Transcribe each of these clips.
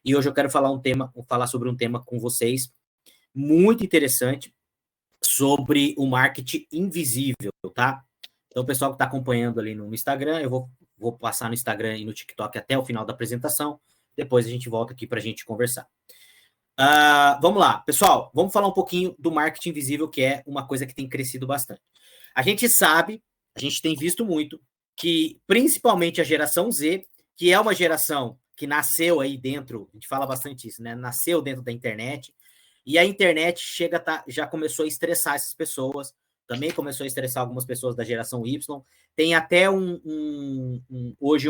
e hoje eu quero falar sobre um tema com vocês muito interessante sobre o marketing invisível, tá? Então, o pessoal que está acompanhando ali no Instagram, eu vou passar no Instagram e no TikTok até o final da apresentação, depois a gente volta aqui para a gente conversar. Vamos lá, pessoal, vamos falar um pouquinho do marketing invisível, que é uma coisa que tem crescido bastante. A gente sabe, a gente tem visto muito, que principalmente a geração Z, que é uma geração que nasceu aí dentro, a gente fala bastante isso, né? Nasceu dentro da internet, e a internet já começou a estressar essas pessoas, também começou a estressar algumas pessoas da geração Y, tem até hoje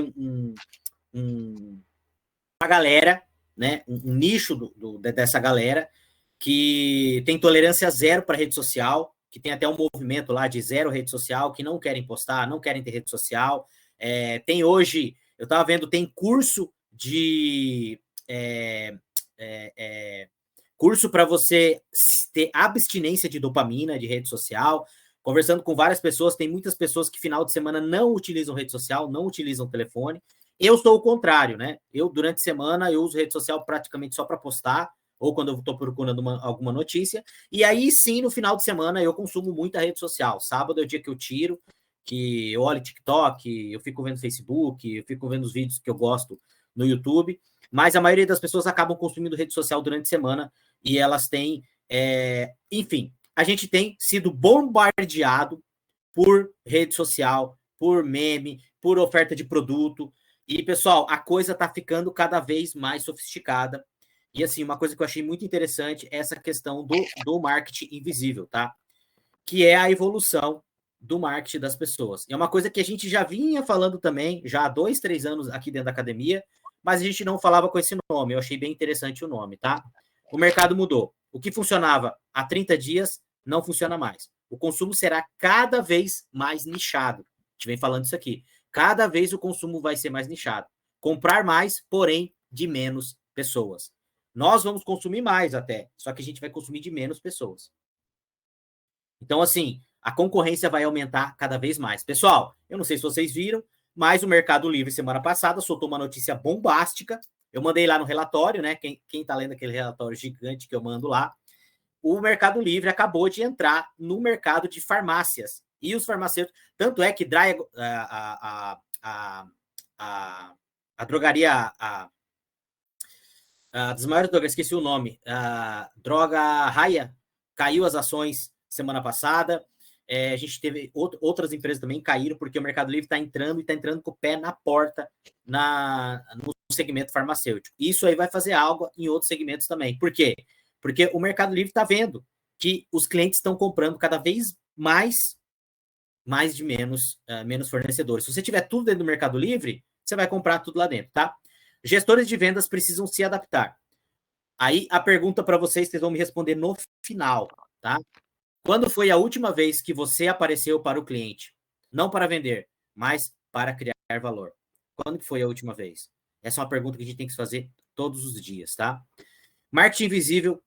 uma galera, né, um nicho dessa galera que tem tolerância zero para rede social, que tem até um movimento lá de zero rede social, que não querem postar, não querem ter rede social. Tem hoje, eu estava vendo, tem curso de curso para você ter abstinência de dopamina de rede social. Conversando com várias pessoas, tem muitas pessoas que final de semana não utilizam rede social, não utilizam telefone. Eu sou o contrário, né? Eu, durante a semana, eu uso rede social praticamente só para postar, ou quando eu estou procurando alguma notícia. E aí, sim, no final de semana, eu consumo muita rede social. Sábado é o dia que eu tiro, que eu olho TikTok, eu fico vendo Facebook, eu fico vendo os vídeos que eu gosto no YouTube. Mas a maioria das pessoas acabam consumindo rede social durante a semana e elas têm... enfim, a gente tem sido bombardeado por rede social, por meme, por oferta de produto. E, pessoal, a coisa está ficando cada vez mais sofisticada. E, assim, uma coisa que eu achei muito interessante é essa questão do marketing invisível, tá? Que é a evolução do marketing das pessoas. É uma coisa que a gente já vinha falando também, já há 2, 3 anos aqui dentro da academia, mas a gente não falava com esse nome. Eu achei bem interessante o nome, tá? O mercado mudou. O que funcionava há 30 dias não funciona mais. O consumo será cada vez mais nichado. A gente vem falando isso aqui. Cada vez o consumo vai ser mais nichado. Comprar mais, porém, de menos pessoas. Nós vamos consumir mais até, só que a gente vai consumir de menos pessoas. Então, assim, a concorrência vai aumentar cada vez mais. Pessoal, eu não sei se vocês viram, mas o Mercado Livre, semana passada, soltou uma notícia bombástica. Eu mandei lá no relatório, né? Quem está lendo aquele relatório gigante que eu mando lá, o Mercado Livre acabou de entrar no mercado de farmácias. E os farmacêuticos, tanto é que a drogaria, das maiores drogas, esqueci o nome, a droga Raia, caiu as ações semana passada. A gente teve outras empresas também caíram, porque o Mercado Livre está entrando e está entrando com o pé na porta no segmento farmacêutico. Isso aí vai fazer algo em outros segmentos também. Por quê? Porque o Mercado Livre está vendo que os clientes estão comprando cada vez mais de menos fornecedores. Se você tiver tudo dentro do Mercado Livre, você vai comprar tudo lá dentro, tá? Gestores de vendas precisam se adaptar. Aí a pergunta para vocês vão me responder no final, tá? Quando foi a última vez que você apareceu para o cliente? Não para vender, mas para criar valor. Quando que foi a última vez? Essa é uma pergunta que a gente tem que fazer todos os dias, tá? Marketing invisível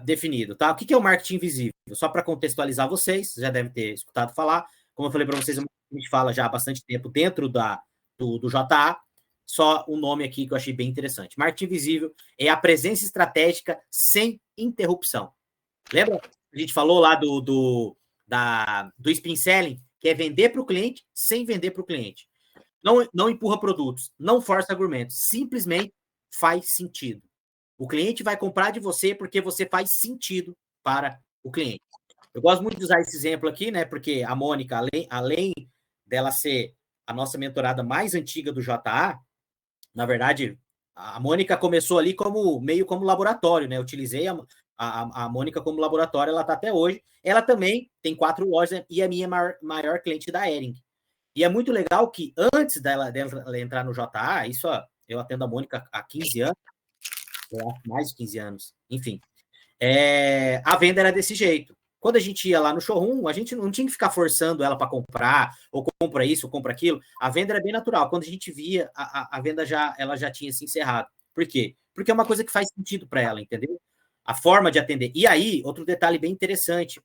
definido, tá? O que é o marketing invisível? Só para contextualizar vocês, já devem ter escutado falar. Como eu falei para vocês, a gente fala já há bastante tempo dentro do JA. Só um nome aqui que eu achei bem interessante. Marketing invisível é a presença estratégica sem interrupção. Lembra? A gente falou lá do spin selling, que é vender para o cliente sem vender para o cliente. Não empurra produtos, não força argumentos, simplesmente faz sentido. O cliente vai comprar de você porque você faz sentido para o cliente. Eu gosto muito de usar esse exemplo aqui, né? Porque a Mônica, além dela ser a nossa mentorada mais antiga do JA, na verdade, a Mônica começou ali meio como laboratório, né? Eu utilizei a Mônica como laboratório, ela está até hoje. Ela também tem 4 lojas e é minha maior cliente da Hering. E é muito legal que antes dela entrar no JA, isso eu atendo a Mônica há 15 anos, mais de 15 anos, enfim. A venda era desse jeito. Quando a gente ia lá no showroom, a gente não tinha que ficar forçando ela para comprar, ou compra isso, ou compra aquilo. A venda era bem natural. Quando a gente via, a venda ela já tinha se encerrado. Por quê? Porque é uma coisa que faz sentido para ela, entendeu? A forma de atender. E aí, outro detalhe bem interessante,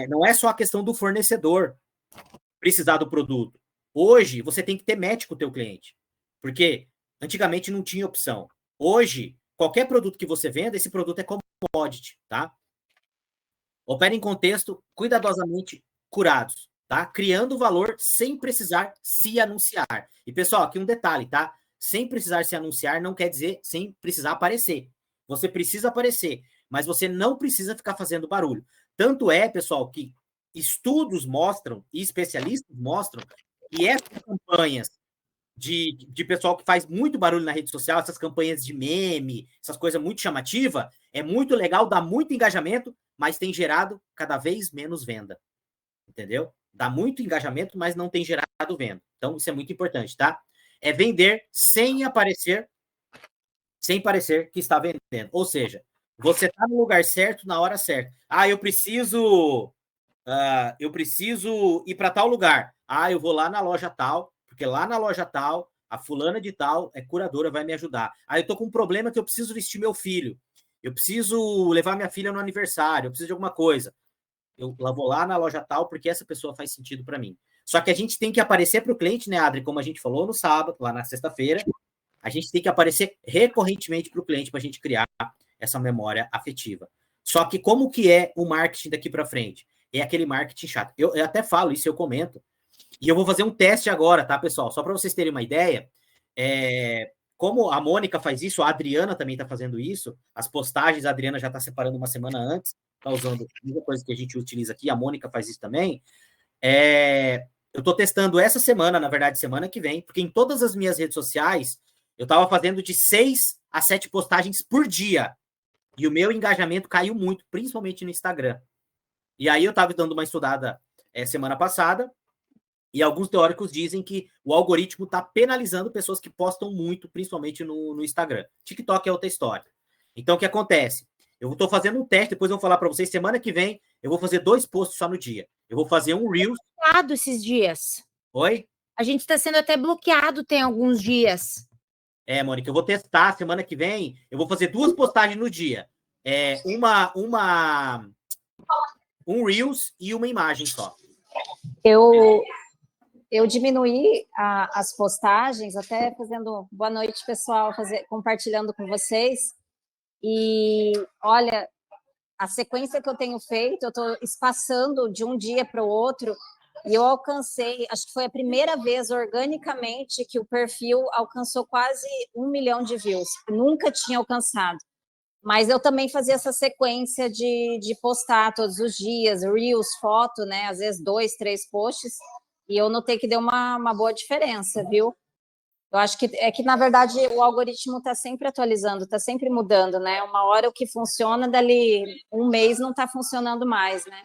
não é só a questão do fornecedor precisar do produto. Hoje, você tem que ter match com o teu cliente. Porque antigamente não tinha opção. Hoje, qualquer produto que você venda, esse produto é commodity, tá? Opera em contexto cuidadosamente curados, tá? Criando valor sem precisar se anunciar. E, pessoal, aqui um detalhe, tá? Sem precisar se anunciar não quer dizer sem precisar aparecer. Você precisa aparecer, mas você não precisa ficar fazendo barulho. Tanto é, pessoal, que estudos mostram e especialistas mostram que essas campanhas de pessoal que faz muito barulho na rede social, essas campanhas de meme, essas coisas muito chamativas, é muito legal, dá muito engajamento, mas tem gerado cada vez menos venda. Entendeu? Dá muito engajamento, mas não tem gerado venda. Então, isso é muito importante, tá? É vender sem parecer que está vendendo. Ou seja, você está no lugar certo, na hora certa. Ah, eu preciso ir para tal lugar. Ah, eu vou lá na loja tal, porque lá na loja tal, a fulana de tal é curadora, vai me ajudar. Ah, eu tô com um problema que eu preciso vestir meu filho. Eu preciso levar minha filha no aniversário, eu preciso de alguma coisa. Eu vou lá na loja tal, porque essa pessoa faz sentido para mim. Só que a gente tem que aparecer para o cliente, né, Adri? Como a gente falou no sábado, lá na sexta-feira, a gente tem que aparecer recorrentemente para o cliente para a gente criar essa memória afetiva. Só que como que é o marketing daqui para frente? É aquele marketing chato. Eu até falo isso, eu comento. E eu vou fazer um teste agora, tá, pessoal? Só para vocês terem uma ideia. Como a Mônica faz isso, a Adriana também está fazendo isso. As postagens, a Adriana já está separando uma semana antes, está usando a mesma coisa que a gente utiliza aqui, a Mônica faz isso também. Eu estou testando essa semana, na verdade, semana que vem, porque em todas as minhas redes sociais, eu estava fazendo de 6 a 7 postagens por dia. E o meu engajamento caiu muito, principalmente no Instagram. E aí eu estava dando uma estudada semana passada, e alguns teóricos dizem que o algoritmo está penalizando pessoas que postam muito, principalmente no Instagram. TikTok é outra história. Então, o que acontece? Eu estou fazendo um teste, depois eu vou falar para vocês, semana que vem, eu vou fazer 2 posts só no dia. Eu vou fazer um Reels. Esses dias. Oi? A gente está sendo até bloqueado tem alguns dias. Mônica, eu vou testar semana que vem, eu vou fazer 2 postagens no dia. Um Reels e uma imagem só. Eu diminuí as postagens, até fazendo boa noite, pessoal, compartilhando com vocês. E olha, a sequência que eu tenho feito, eu estou espaçando de um dia para o outro, e eu alcancei, acho que foi a primeira vez organicamente que o perfil alcançou quase 1 milhão de views. Nunca tinha alcançado. Mas eu também fazia essa sequência de postar todos os dias, Reels, foto, né? Às vezes 2, 3 posts. E eu notei que deu uma boa diferença, viu? Eu acho que na verdade, o algoritmo está sempre atualizando, está sempre mudando, né? Uma hora o que funciona, dali um mês não está funcionando mais, né?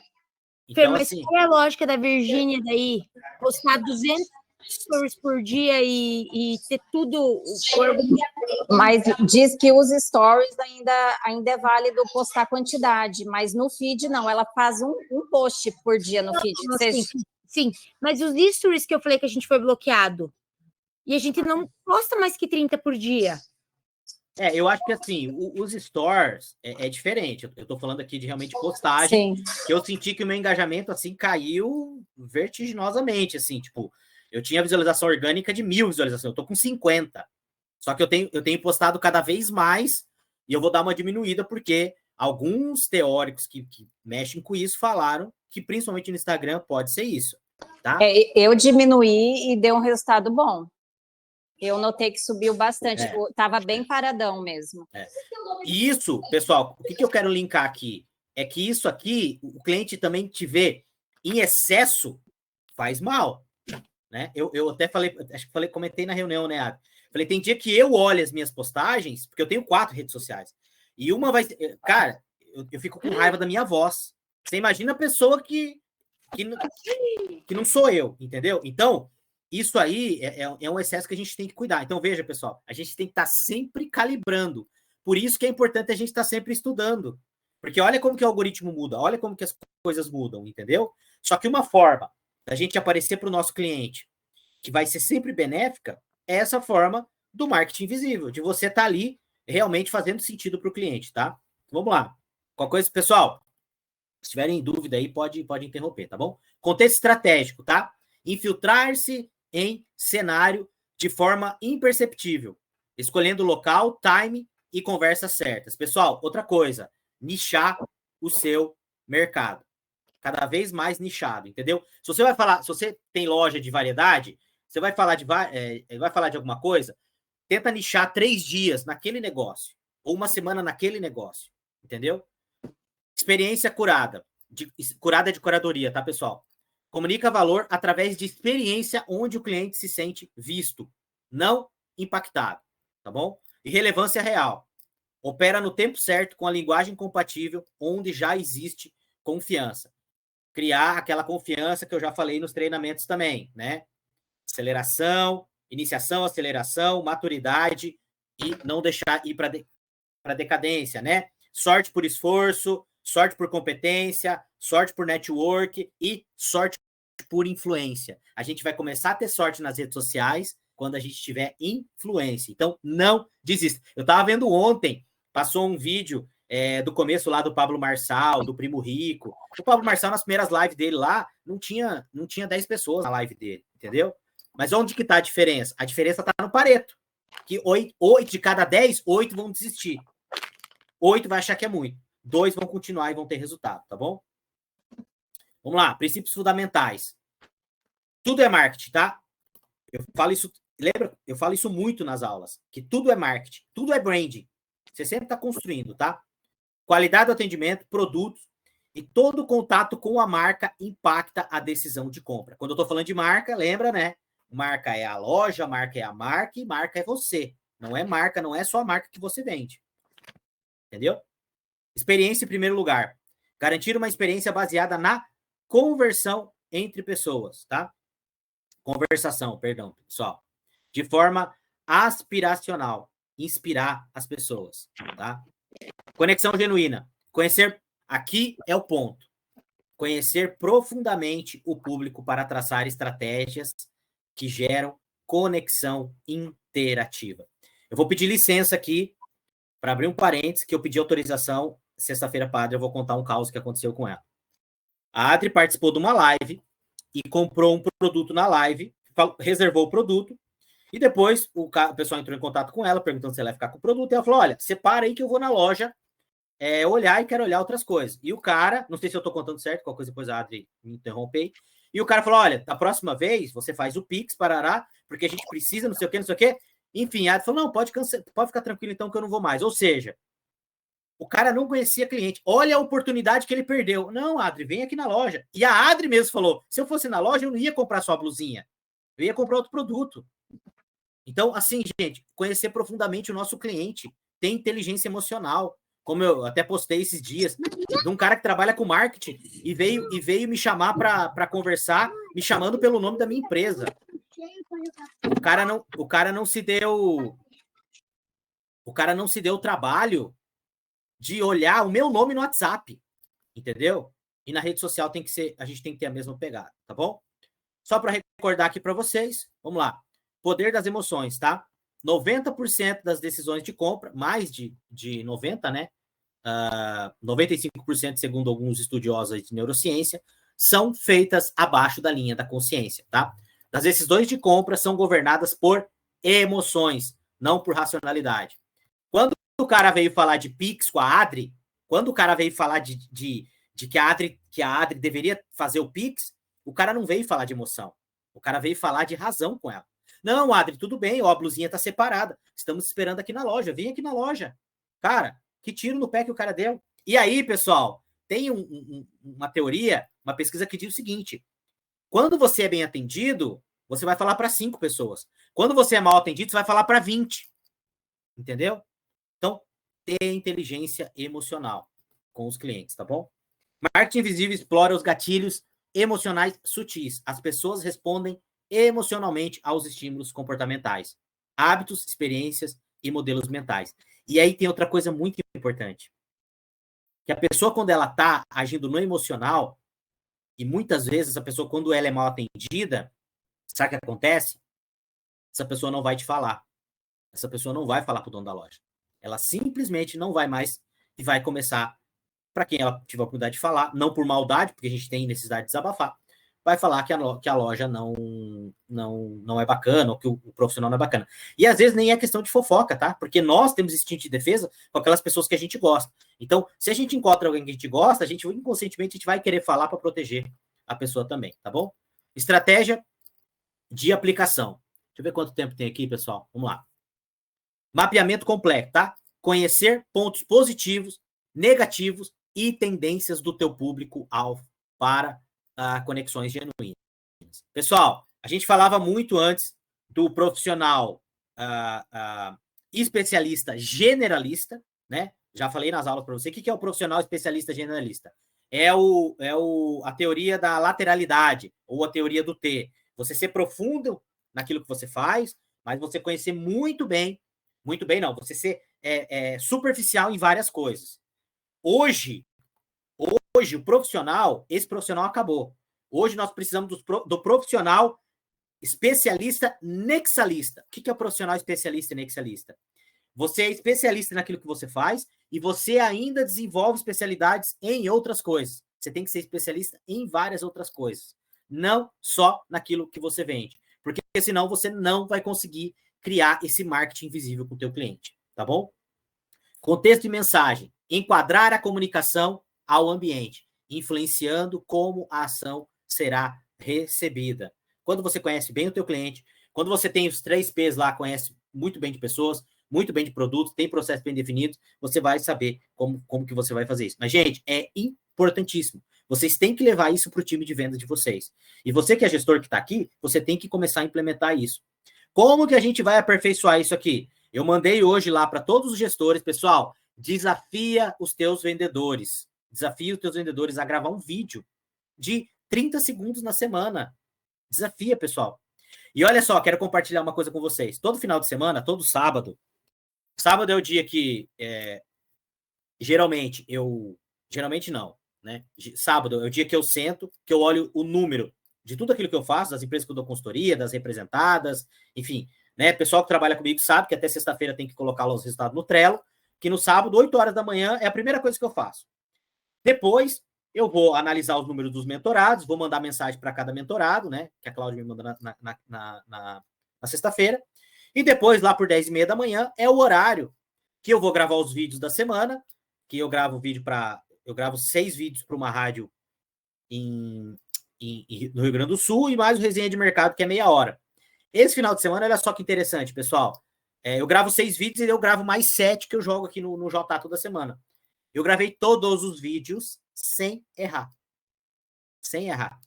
Então, mas assim, qual é a lógica da Virgínia daí? Postar 200 stories por dia e ter tudo... Mas diz que os stories ainda é válido postar quantidade, mas no feed não, ela faz um post por dia no feed. Sim, mas os stories que eu falei que a gente foi bloqueado, e a gente não posta mais que 30 por dia. Eu acho que assim, os stores é diferente. Eu tô falando aqui de realmente postagem. Sim. Que eu senti que o meu engajamento, assim, caiu vertiginosamente, assim, tipo, eu tinha visualização orgânica de 1.000 visualizações, eu tô com 50. Só que eu tenho postado cada vez mais e eu vou dar uma diminuída, porque alguns teóricos que mexem com isso falaram que, principalmente no Instagram, pode ser isso, tá? Eu diminuí e deu um resultado bom. Eu notei que subiu bastante, estava bem paradão mesmo. E isso, pessoal, o que eu quero linkar aqui? É que isso aqui, o cliente também te vê em excesso, faz mal, né? Eu até falei, acho que comentei na reunião, né, Adam? Falei, tem dia que eu olho as minhas postagens, porque eu tenho 4 redes sociais, e uma vai... Cara, eu fico com raiva da minha voz. Você imagina a pessoa que não sou eu, entendeu? Então, isso aí é um excesso que a gente tem que cuidar. Então, veja, pessoal, a gente tem que estar sempre calibrando. Por isso que é importante a gente estar sempre estudando. Porque olha como que o algoritmo muda, olha como que as coisas mudam, entendeu? Só que uma forma da gente aparecer para o nosso cliente que vai ser sempre benéfica é essa forma do marketing visível, de você estar ali realmente fazendo sentido para o cliente, tá? Vamos lá. Qualquer coisa, pessoal, se tiverem dúvida aí, pode interromper, tá bom? Contexto estratégico, tá? Infiltrar-se em cenário de forma imperceptível. escolhendo local, time e conversas certas. Pessoal, outra coisa, nichar o seu mercado. Cada vez mais nichado, entendeu? Se você tem loja de variedade, você vai falar de alguma coisa, tenta nichar 3 dias naquele negócio, ou uma semana naquele negócio, entendeu? Experiência curada, curada de curadoria, tá, pessoal? Comunica valor através de experiência onde o cliente se sente visto, não impactado, tá bom? E relevância real. Opera no tempo certo com a linguagem compatível, onde já existe confiança. Criar aquela confiança que eu já falei nos treinamentos também, né? Aceleração, iniciação, aceleração, maturidade e não deixar ir para decadência, né? Sorte por esforço, sorte por competência, sorte por network e sorte por influência. A gente vai começar a ter sorte nas redes sociais quando a gente tiver influência. Então, não desista. Eu estava vendo ontem, passou um vídeo do começo lá do Pablo Marçal, do Primo Rico. O Pablo Marçal, nas primeiras lives dele lá, não tinha 10 pessoas na live dele, entendeu? Mas onde que está a diferença? A diferença está no Pareto. Que 8 de cada 10, 8 vão desistir. 8 vai achar que é muito. 2 vão continuar e vão ter resultado, tá bom? Vamos lá, princípios fundamentais. Tudo é marketing, tá? Eu falo isso, lembra? Eu falo isso muito nas aulas, que tudo é marketing, tudo é branding. Você sempre está construindo, tá? Qualidade do atendimento, produtos e todo contato com a marca impacta a decisão de compra. Quando eu estou falando de marca, lembra, né? Marca é a loja, marca é a marca e marca é você. Não é marca, não é só a marca que você vende. Entendeu? Experiência em primeiro lugar. Garantir uma experiência baseada na conversão entre pessoas, tá? Conversação, perdão, pessoal. De forma aspiracional. Inspirar as pessoas, tá? Conexão genuína. Conhecer, aqui é o ponto. Conhecer profundamente o público para traçar estratégias que geram conexão interativa. Eu vou pedir licença aqui para abrir um parênteses, que eu pedi autorização sexta-feira para a Adri, eu vou contar um caos que aconteceu com ela. A Adri participou de uma live e comprou um produto na live, reservou o produto, e depois o pessoal entrou em contato com ela, perguntando se ela ia ficar com o produto, e ela falou, olha, separa aí que eu vou na loja olhar e quero olhar outras coisas. E o cara, não sei se eu estou contando certo, qualquer coisa depois a Adri me interrompei, e o cara falou, olha, da próxima vez você faz o Pix, parará, porque a gente precisa, não sei o quê, Enfim, a Adri falou, não, pode ficar tranquilo então que eu não vou mais. Ou seja, o cara não conhecia cliente. Olha a oportunidade que ele perdeu. Não, Adri, vem aqui na loja. E a Adri mesmo falou, se eu fosse na loja, eu não ia comprar só a blusinha. Eu ia comprar outro produto. Então, assim, gente, conhecer profundamente o nosso cliente, ter inteligência emocional. Como eu até postei esses dias, de um cara que trabalha com marketing e veio me chamar para conversar, me chamando pelo nome da minha empresa. O cara não se deu o trabalho de olhar o meu nome no WhatsApp, entendeu? E na rede social a gente tem que ter a mesma pegada, tá bom? Só para recordar aqui para vocês, vamos lá. Poder das emoções, tá? 90% das decisões de compra, mais de 90%, né? 95%, segundo alguns estudiosos de neurociência, são feitas abaixo da linha da consciência, tá? As decisões de compra são governadas por emoções, não por racionalidade. Quando o cara veio falar de Pix com a Adri, quando o cara veio falar de que a Adri deveria fazer o Pix, o cara não veio falar de emoção. O cara veio falar de razão com ela. Não, Adri, tudo bem, ó, a blusinha tá separada. Estamos esperando aqui na loja. Vem aqui na loja. Cara, que tiro no pé que o cara deu. E aí, pessoal, tem uma teoria, uma pesquisa que diz o seguinte: quando você é bem atendido, você vai falar para 5 pessoas. Quando você é mal atendido, você vai falar para 20. Entendeu? Então, ter inteligência emocional com os clientes, tá bom? Marketing invisível explora os gatilhos emocionais sutis. As pessoas respondem emocionalmente aos estímulos comportamentais, hábitos, experiências e modelos mentais. E aí tem outra coisa muito importante, que a pessoa, quando ela está agindo no emocional, e muitas vezes a pessoa, quando ela é mal atendida, sabe o que acontece? Essa pessoa não vai te falar. Essa pessoa não vai falar para o dono da loja. Ela simplesmente não vai mais e vai começar, para quem ela tiver a oportunidade de falar, não por maldade, porque a gente tem necessidade de desabafar, vai falar que a loja não é bacana, ou que o profissional não é bacana. E às vezes nem é questão de fofoca, tá? Porque nós temos instinto de defesa com aquelas pessoas que a gente gosta. Então, se a gente encontra alguém que a gente gosta, inconscientemente a gente vai querer falar para proteger a pessoa também, tá bom? Estratégia de aplicação. Deixa eu ver quanto tempo tem aqui, pessoal. Vamos lá. Mapeamento completo, tá? Conhecer pontos positivos, negativos e tendências do teu público-alvo para conexões genuínas. Pessoal, a gente falava muito antes do profissional especialista generalista, né? Já falei nas aulas para você. O que é o profissional especialista generalista? É a teoria da lateralidade, ou a teoria do T. Você ser profundo naquilo que você faz, mas você conhecer muito bem não, você ser superficial em várias coisas. Hoje, o profissional, esse profissional acabou. Hoje nós precisamos do profissional especialista nexalista. O que é o profissional especialista nexalista? Você é especialista naquilo que você faz e você ainda desenvolve especialidades em outras coisas. Você tem que ser especialista em várias outras coisas, não só naquilo que você vende. Porque senão você não vai conseguir criar esse marketing invisível com o teu cliente, tá bom? Contexto e mensagem. Enquadrar a comunicação ao ambiente, influenciando como a ação será recebida. Quando você conhece bem o teu cliente, quando você tem os 3 P's lá, conhece muito bem de pessoas, muito bem de produtos, tem processos bem definidos, você vai saber como que você vai fazer isso. Mas, gente, é importantíssimo. Vocês têm que levar isso para o time de venda de vocês. E você que é gestor que está aqui, você tem que começar a implementar isso. Como que a gente vai aperfeiçoar isso aqui? Eu mandei hoje lá para todos os gestores, pessoal, desafia os teus vendedores. Desafia os teus vendedores a gravar um vídeo de 30 segundos na semana. Desafia, pessoal. E olha só, quero compartilhar uma coisa com vocês. Todo final de semana, todo sábado é o dia que geralmente não, né? Sábado é o dia que eu sento, que eu olho o número de tudo aquilo que eu faço, das empresas que eu dou consultoria, das representadas, enfim, né? Pessoal que trabalha comigo sabe que até sexta-feira tem que colocar lá os resultados no Trello, que no sábado, 8 horas da manhã, é a primeira coisa que eu faço. Depois, eu vou analisar os números dos mentorados, vou mandar mensagem para cada mentorado, né? Que a Cláudia me manda na sexta-feira. E depois, lá por 10h30 da manhã, é o horário que eu vou gravar os vídeos da semana, que eu gravo vídeo eu gravo 6 vídeos para uma rádio no Rio Grande do Sul e mais o resenha de mercado, que é meia hora. Esse final de semana, olha só que interessante, pessoal. Eu gravo 6 vídeos e eu gravo mais 7 que eu jogo aqui no JA toda semana. Eu gravei todos os vídeos sem errar. Sem errar.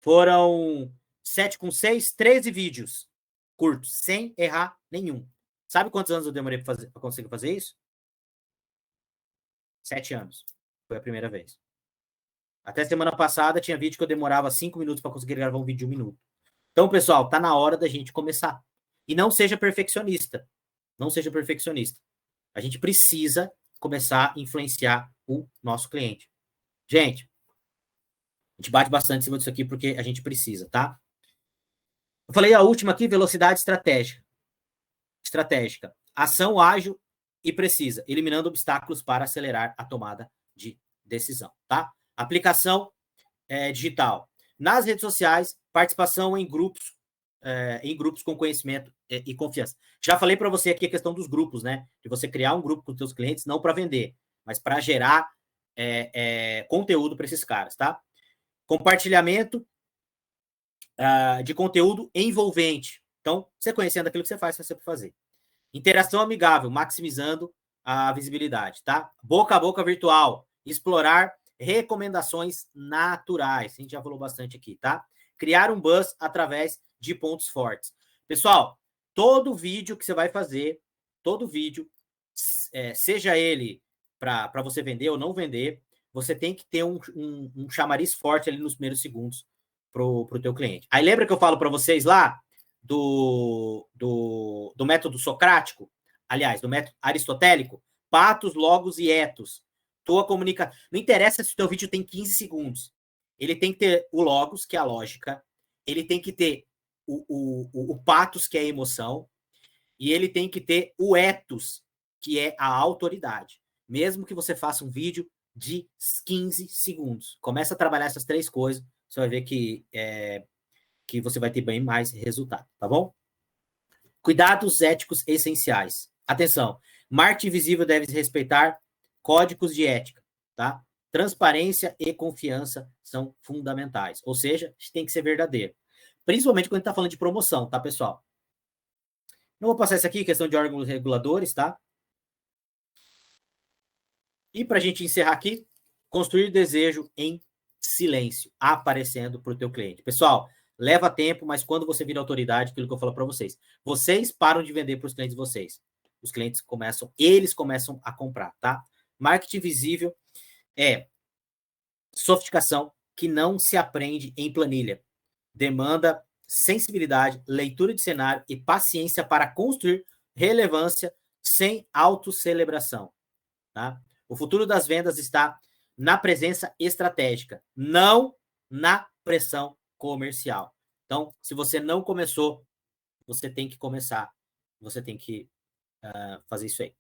Foram 7 com 6, 13 vídeos curtos, sem errar nenhum. Sabe quantos anos eu demorei para conseguir fazer isso? 7 anos. Foi a primeira vez. Até semana passada tinha vídeo que eu demorava 5 minutos para conseguir gravar um vídeo de 1 minuto. Então, pessoal, tá na hora da gente começar. E não seja perfeccionista. Não seja perfeccionista. A gente precisa começar a influenciar o nosso cliente. Gente, a gente bate bastante em cima disso aqui porque a gente precisa, tá? Eu falei a última aqui, velocidade estratégica. Ação ágil e precisa, eliminando obstáculos para acelerar a tomada de decisão, tá? Aplicação digital. Nas redes sociais, participação em grupos com conhecimento e confiança. Já falei para você aqui a questão dos grupos, né? De você criar um grupo com os seus clientes, não para vender, mas para gerar conteúdo para esses caras, tá? Compartilhamento de conteúdo envolvente. Então, você conhecendo aquilo que você faz, você pode fazer. Interação amigável, maximizando a visibilidade, tá? Boca a boca virtual, explorar recomendações naturais. A gente já falou bastante aqui, tá? Criar um buzz através de pontos fortes. Pessoal, todo vídeo que você vai fazer, todo vídeo, seja ele para você vender ou não vender, você tem que ter um chamariz forte ali nos primeiros segundos para o teu cliente. Aí lembra que eu falo para vocês lá do método socrático, aliás, do método aristotélico? Patos, logos e etos. Tua comunicação. Não interessa se o teu vídeo tem 15 segundos. Ele tem que ter o logos, que é a lógica. Ele tem que ter o patos, que é a emoção. E ele tem que ter o etos, que é a autoridade. Mesmo que você faça um vídeo de 15 segundos. Começa a trabalhar essas 3 coisas, você vai ver que você vai ter bem mais resultado, tá bom? Cuidados éticos essenciais. Atenção, marketing visível deve respeitar códigos de ética, tá? Transparência e confiança são fundamentais. Ou seja, tem que ser verdadeiro. Principalmente quando a gente está falando de promoção, tá, pessoal? Não vou passar isso aqui, questão de órgãos reguladores, tá? E para a gente encerrar aqui, construir desejo em silêncio, aparecendo para o teu cliente. Pessoal, leva tempo, mas quando você vira autoridade, aquilo que eu falo para vocês, vocês param de vender para os clientes de vocês. Os clientes começam a comprar, tá? Marketing visível é sofisticação que não se aprende em planilha. Demanda sensibilidade, leitura de cenário e paciência para construir relevância sem autocelebração, tá? O futuro das vendas está na presença estratégica, não na pressão comercial. Então, se você não começou, você tem que começar. Você tem que fazer isso aí.